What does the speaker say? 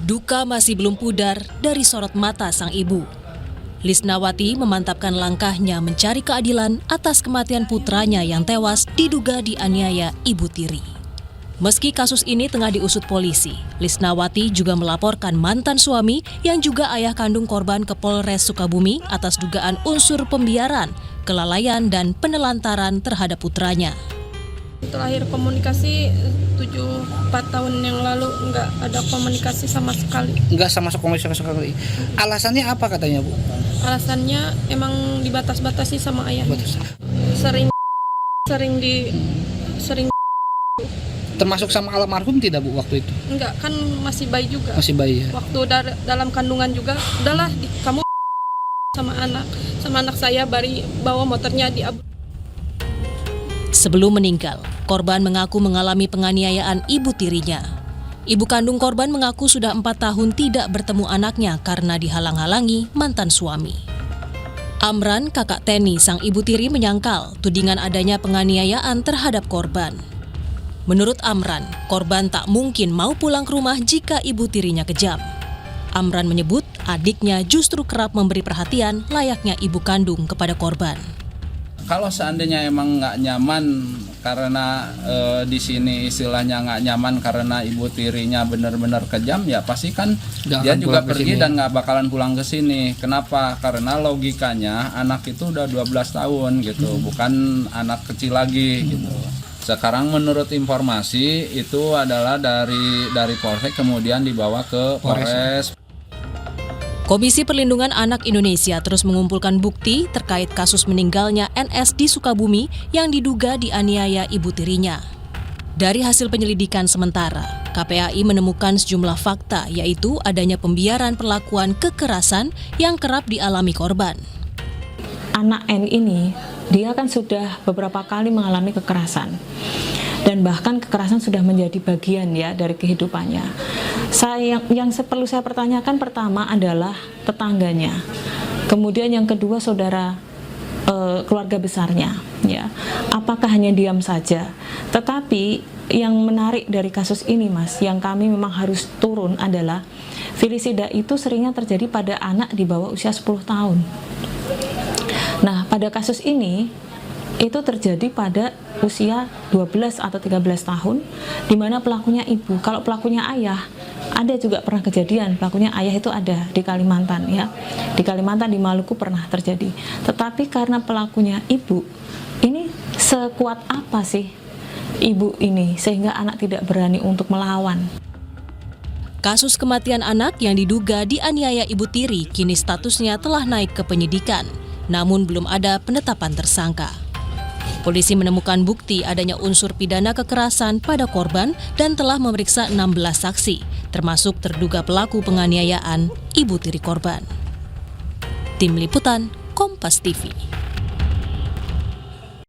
Duka masih belum pudar dari sorot mata sang ibu. Lisnawati memantapkan langkahnya mencari keadilan atas kematian putranya yang tewas diduga dianiaya ibu tiri. Meski kasus ini tengah diusut polisi, Lisnawati juga melaporkan mantan suami yang juga ayah kandung korban ke Polres Sukabumi atas dugaan unsur pembiaran, kelalaian, dan penelantaran terhadap putranya. Terakhir komunikasi 4 tahun yang lalu nggak ada komunikasi sama sekali. Nggak sama sekali. Alasannya apa katanya, Bu? Alasannya emang dibatas-batasi sama ayah. Sering Termasuk sama almarhum tidak, Bu, waktu itu? Enggak, kan masih bayi juga. Masih bayi ya? Waktu dalam kandungan juga, udahlah kamu sama anak saya bari bawa motornya di Abu. Sebelum meninggal, korban mengaku mengalami penganiayaan ibu tirinya. Ibu kandung korban mengaku sudah 4 tahun tidak bertemu anaknya karena dihalang-halangi mantan suami. Amran, kakak Teni, sang ibu tiri menyangkal tudingan adanya penganiayaan terhadap korban. Menurut Amran, korban tak mungkin mau pulang ke rumah jika ibu tirinya kejam. Amran menyebut adiknya justru kerap memberi perhatian layaknya ibu kandung kepada korban. Kalau seandainya emang nggak nyaman karena di sini istilahnya nggak nyaman karena ibu tirinya benar-benar kejam, ya pasti kan dia juga pergi dan nggak bakalan pulang ke sini. Kenapa? Karena logikanya anak itu udah 12 tahun gitu, bukan anak kecil lagi gitu. Sekarang menurut informasi itu adalah dari Polsek kemudian dibawa ke Polres. Komisi Perlindungan Anak Indonesia terus mengumpulkan bukti terkait kasus meninggalnya NS di Sukabumi yang diduga dianiaya ibu tirinya. Dari hasil penyelidikan sementara, KPAI menemukan sejumlah fakta, yaitu adanya pembiaran perlakuan kekerasan yang kerap dialami korban. Anak N ini, dia kan sudah beberapa kali mengalami kekerasan. Dan bahkan kekerasan sudah menjadi bagian ya dari kehidupannya. Yang perlu saya pertanyakan pertama adalah tetangganya. Kemudian yang kedua keluarga besarnya ya. Apakah hanya diam saja? Tetapi yang menarik dari kasus ini, Mas, yang kami memang harus turun adalah filisida itu seringnya terjadi pada anak di bawah usia 10 tahun. Nah, pada kasus ini itu terjadi pada usia 12 atau 13 tahun, di mana pelakunya ibu. Kalau pelakunya ayah, ada juga pernah kejadian, pelakunya ayah itu ada di Kalimantan ya. Di Kalimantan, di Maluku pernah terjadi. Tetapi karena pelakunya ibu, ini sekuat apa sih ibu ini sehingga anak tidak berani untuk melawan? Kasus kematian anak yang diduga dianiaya ibu tiri kini statusnya telah naik ke penyidikan, namun belum ada penetapan tersangka. Polisi menemukan bukti adanya unsur pidana kekerasan pada korban dan telah memeriksa 16 saksi, termasuk terduga pelaku penganiayaan ibu tiri korban. Tim Liputan, Kompas TV.